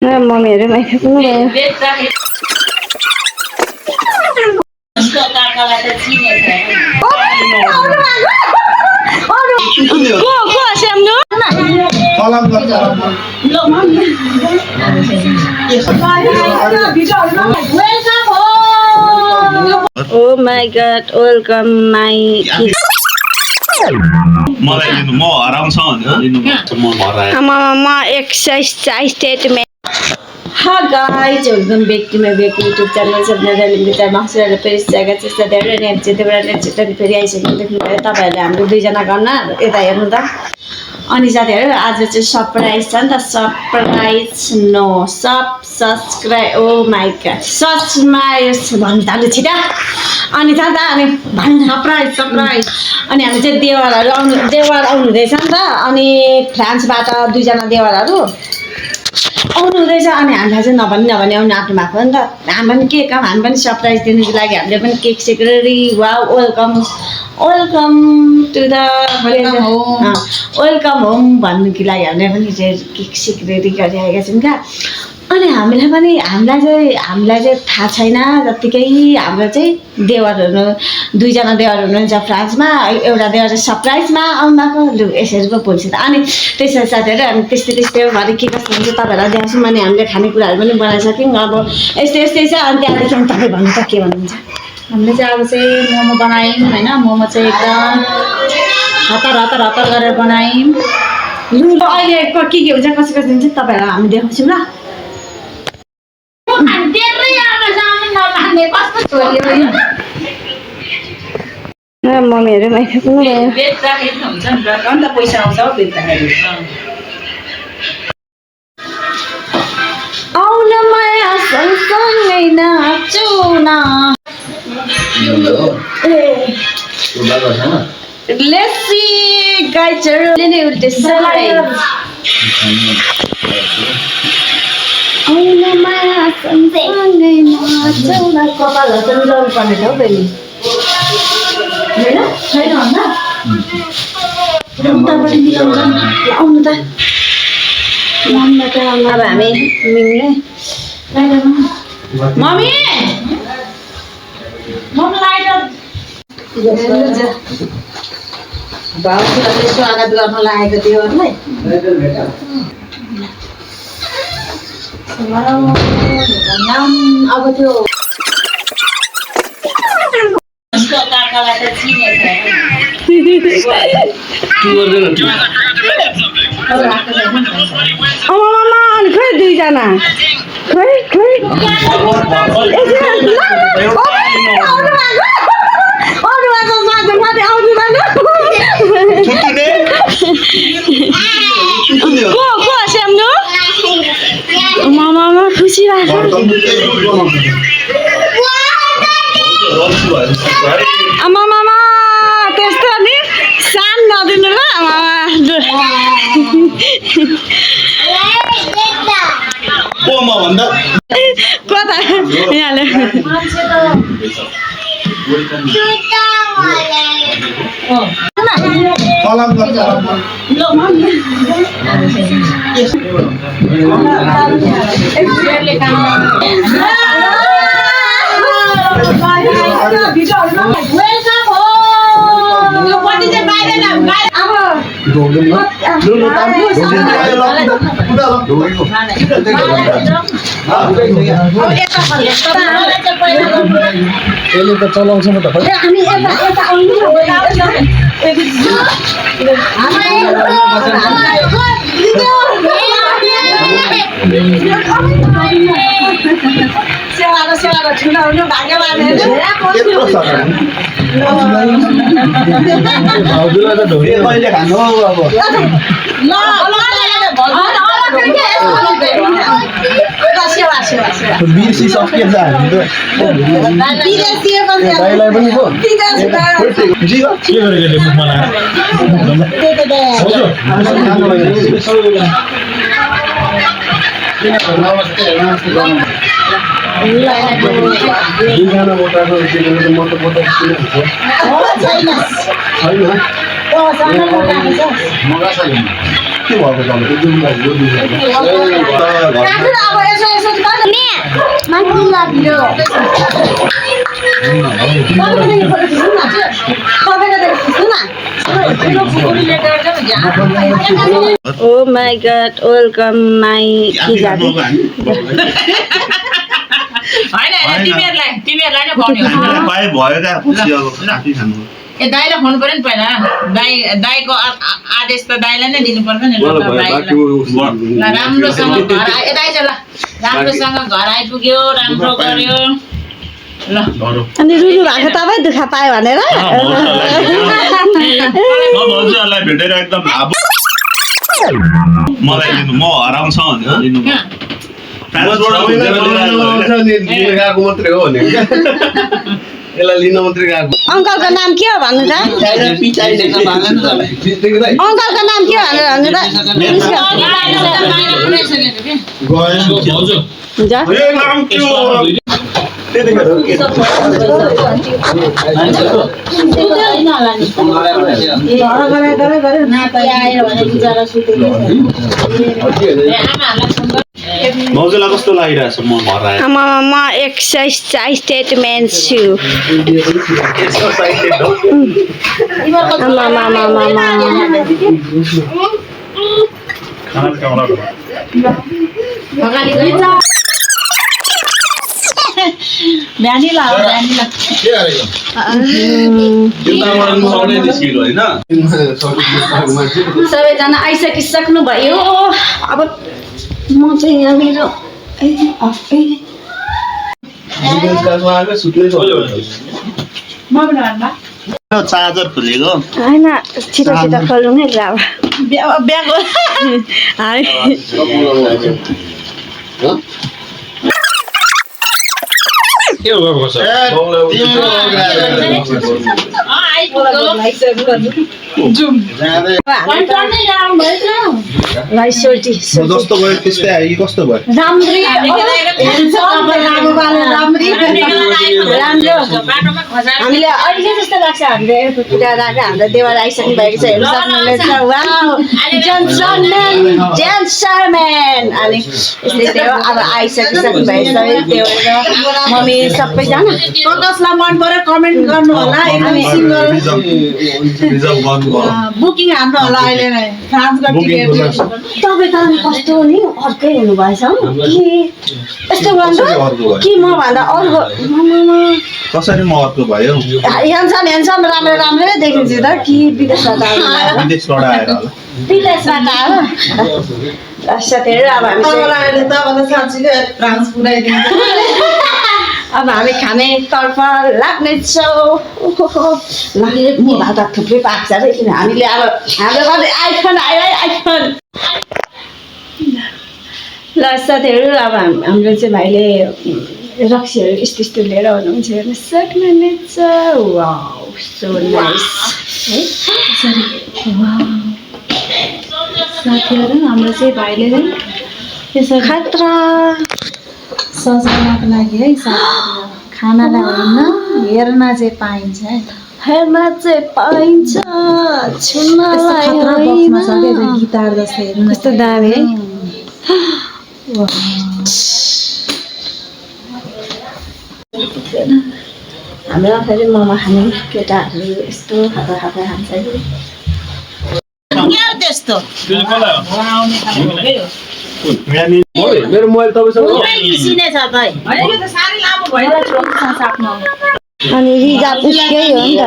मम्मीहरू माइती पनि Oh my god, welcome my kids. मलाई लिनु म हराउँछ भनेर लिनु म हराए म exercise statement Hi guys, welcome back to my YouTube channel. सबैजनाले लिम्बू चाय मक्सुरले फेरि स्वागत छ। धेरै नै चाहिँ फेरि आइसक्यो देख्नुभयो तपाईँहरूले हाम्रो दुईजना गर्न यता हेर्नु त। अनि साथीहरू आज चाहिँ सरप्राइज छ नि त surprise no subscribe oh my god subscribe भन्नु थाल्नु छिटो अनि त अनि भन्नु सरप्राइज अनि हामी चाहिँ देवरहरू आउनु हुँदैछ नि त अनि फ्रान्सबाट दुईजना देवरहरू आउनु हुँदैछ अनि हामीलाई चाहिँ नभनी आउनु आँट्नु भएको नि त हामी पनि के काम हामी पनि सरप्राइज दिनुको लागि हामीले पनि केक सेक ready wow welcome to the welcome home भन्नुको लागि हामीले पनि केक सेक रेडी गरिरहेका छौँ क्या अनि हामीलाई चाहिँ थाहा छैन जत्तिकै हाम्रो चाहिँ देवरहरू दुईजना देवर हुनुहुन्छ फ्रान्समा एउटा देवर चाहिँ सरप्राइजमा आउनुभएको लु यसरी पो भुल्छु त अनि त्यसरी साथीहरू अनि त्यस्तै भरे के कस्तो हुन्छ तपाईँहरूलाई देखाउँछौँ अनि हामीले खानेकुराहरू पनि बनाइसक्यौँ अब यस्तै छ अनि त्यहाँदेखि तपाईँ भन्नु त के भन्नुहुन्छ हामीले चाहिँ अब चाहिँ मोमो बनायौँ होइन मोमो चाहिँ एकदम हतार गरेर बनायौँ लु अहिले के हुन्छ कसो हुन्छ तपाईँहरूलाई हामी देखाउँछौँ ल मम्मीहरू माइती पनि पैसा आउँछ बेच्दाखेरि आउन माया सँगसँगै नाचौँ न Let's see guys really will decide आउन माया सँगसँगै नाचौँ न कपालहरू पनि लाउनु पर्ने हो बहिनी छैन भन्दा उताबाट मिलाउँछ आउनु त मनबाट अब हामी मिल्ने मम्मी भाउजूहरूले स्वागत गर्न लागेको देवरलाई अब त्यो काकालाई त चिनेछ आमा अनि खै दुईजना खै मामा खुसी भएको मामा त्यस्तो नि सान नदिनु ल कता यहाँले चलाउँछ म त सेवा ठुलो हुनु भाग्यवान भाउजूलाई त ढोके कहिले खानु अब बिर्सिसकेछ हामी त दाइलाई पनि पो के गरेको मुखमा के भएको Oh my god, welcome my किजाले तिमीहरूलाई नै भन्यो पाए भयो क्या राति खानु ए दाइलाई फोन पर्यो नि पहिला दाइको आदेश त दाइलाई नै दिनुपर्छ नि राम्रोसँग घर आयो दाइ ल राम्रोसँग घर आइपुग्यो राम्रो गर्यो ल अनि रुनु भएको तपाईँ दुःख पायो भनेर मजालाई भेटेर एकदम मलाई दिनु म हराउँछ भनेर दिनु मात्रै हो भने यसलाई लिन मात्रै गएको अङ्कलको नाम के हो भन्नु त अङ्कलको नाम के हो भनेर मौजुलाई कस्तो लागिरहेछ म घर आएर म एक्सर्साइज स्टेटमेन्ट छु भ्यानिला हो भ्यानिला सबैजना आइसकिसक्नु भयो अब म चाहिँ यहाँ मेरो चार्जर खुलेको होइन छिटो छिटो खोल्नु नै अब ब्याग जस्तो भयो त्यस्तै आयो कि कस्तो भयो हामीले अहिले जस्तो लाग्छ हामीले एयरपोर्टतिर राखेर हाम्रो देवर आइसक्नु भएको छ हेर्नु सक्नुहुनेछ वाउ जेन्टलम्यान अनि यस्तै थियो अब आइसकिसक्नु भएको छ देवर र मम्मी सबैजना कसलाई मन पर्यो कमेन्ट गर्नु होला एकदम सिङ्गल बुकिङ हाम्रो होला अहिले नै फ्रान्सको टिकट तपाईँ त कस्तो नि अर्कै हुनुभएछ हौ कि यस्तो भन्नु कि म भन्दा अर्को कसरी म अर्को भयो हेन्सम राम्रो राम्रै देखिन्छ त कि विदेशबाट विदेशबाट आएर होला विदेशबाट आयो साथीहरू अब हामी फ्रान्स पुऱ्याइदिन्छ अब हामी खाने तर्फ लाग्नेछौँ भात थुप्रै पाक्छ अरे किन हामीले अब हाम्रो घरमा आइफोन आयो है आइफोन ल साथीहरू अब हाम्रो चाहिँ भाइले रक्सीहरू यस्तो यस्तो लिएर आउनुहुन्छ हेर्न सक्नुहुनेछ वाउ सो नाइस है साथीहरू हाम्रो चाहिँ भाइले चाहिँ त्यसरी खतरा सजाउनको लागि है खानालाई होइन हेर्न चाहिँ पाइन्छ है हेर्न चाहिँ पाइन्छ छुनलाई होइन गिटार जस्तो हेर्नु कस्तो दामी है हाम्रो फेरि मोमो खाने केटाहरू यस्तो खाँदा खाँदा खान्छ त्यस्तो मेरो मोबाइल तपाईँसँग साह्रै लामो भयो साप्नु अनि रिजार्भ उसकै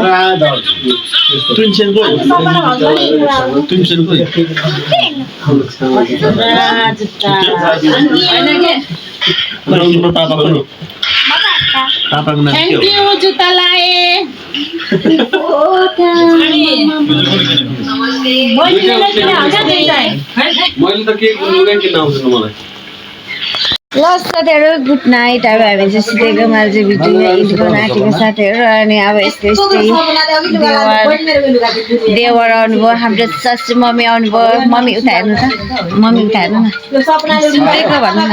हो नि थ्याङ्क यू जुत्ता लाए मैले त के किन आउँछु मलाई ल साथीहरू गुड नाइट अब हामी चाहिँ सुतेको मैले चाहिँ भिडियो एडिट गर्न आँटेको साथीहरू अनि अब यस्तै यस्तै देवर आउनुभयो हाम्रो ससु मम्मी आउनुभयो मम्मी उता हेर्नु त मम्मी उता हेर्नु न सुतेको भन्नु न